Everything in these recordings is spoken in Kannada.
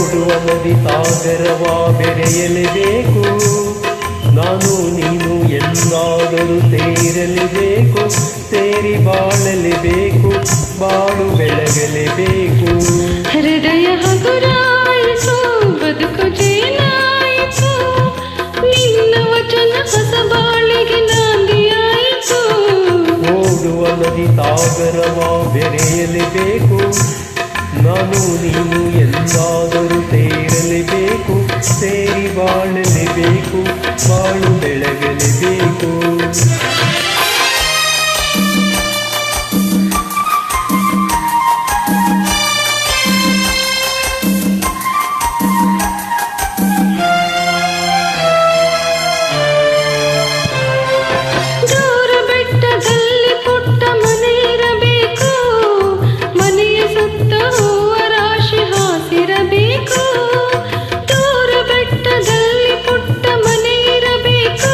ಓಡುವ ನದಿ ಸಾಗರವ ಬೆರೆಯಲೇಬೇಕು, ನಾನು ನೀನು ಎಂದಾದರೂ ಸೇರಲೇಬೇಕು, ಸೇರಿ ಬಾಳಲೇಬೇಕು, ಬಾಳು ಬೆಳಗಲೇಬೇಕು. ಹೃದಯ ಹಗುರಾಯಿತು, ಬದುಕು ಜೇನಾಯಿತು, ನಿನ್ನ ವಚನ ಹೊಸ ಬಾಳಿಗೆ ನಾಂದಿಯಾಯಿತು. ಓಡುವ ನದಿ ಸಾಗರವ ಬೆರೆಯಲೇಬೇಕು, ನಾನು ನೀನು ಎಂದಾದರೂ ಸೇರಲೇಬೇಕು, ಸೇರಿ ಬಾಳಲೇಬೇಕು, ಬಾಳು ಬೆಳಗಲೇಬೇಕು. ದೂರ ಬೆಟ್ಟದಲ್ಲಿ ಪುಟ್ಟ ಮನೆ ಇರಬೇಕು, ಮನೆಯ ಸುತ್ತ ಹೂವ ರಾಶಿ ಹಾಸಿರಬೇಕು. ದೂರ ಬೆಟ್ಟದಲ್ಲಿ ಪುಟ್ಟ ಮನೆ ಇರಬೇಕು,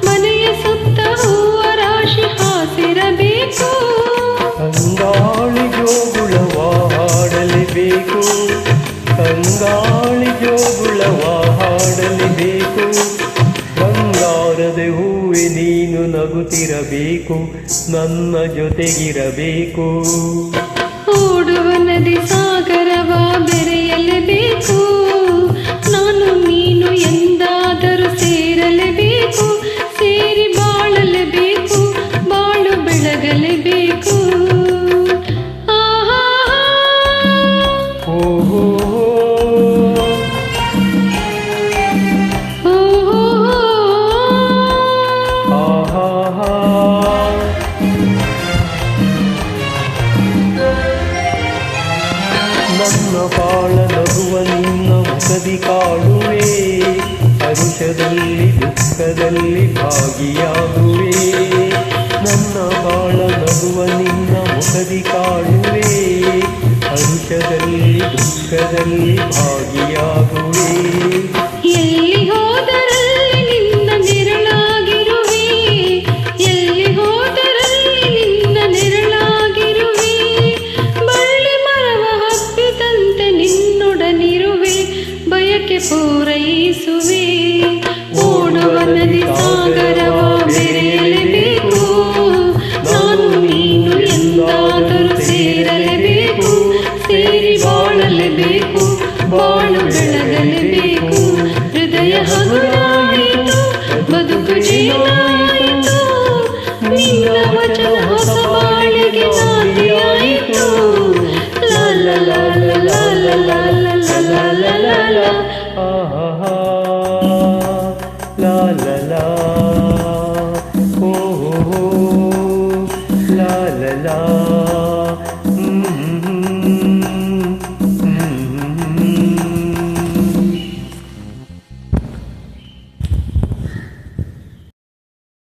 ಮನೆಯ ಸುತ್ತ ಹೂವ ರಾಶಿ ಹಾಸಿರಬೇಕು. ತಂಗಾಳಿ ಜೋಗುಳವ ಹಾಡಲೇಬೇಕು, ತಂಗಾಳಿ ಜೋಗುಳವ ಹಾಡಲೇಬೇಕು, ಬಂಗಾರದ ಹೂವೆ ನೀನು ನಗುತ್ತಿರಬೇಕು, ನನ್ನ ಜೊತೆಗಿರಬೇಕು. ಓಡುವ ನದಿ ಸಾಗರವ ಬೆರೆಯಲೇಬೇಕು, ನಾನು ನೀನು ಎಂದಾದರೂ ಸೇರಲೇಬೇಕು, ಸೇರಿ ಬಾಳಲೇಬೇಕು, ಬಾಳು ಬೆಳಗಲೇಬೇಕು. ಆಹಾ ಓಹೋ ಆಹಾ ನನ್ನ ಬಾಳ ನಗುವ ನಿನ್ನ ಮುಖದಿ ಕಾಣುವೆ, ಹರುಷದಲ್ಲಿ ದುಃಖದಲ್ಲಿ ಭಾಗಿಯಾಗುವೆ. ನನ್ನ ಬಾಳ ನಗುವ ನಿನ್ನ ಮುಖದಿ ಕಾಣುವೆ, ಹರುಷದಲ್ಲಿ ದುಃಖದಲ್ಲಿ ಭಾಗಿಯಾಗುವೆ.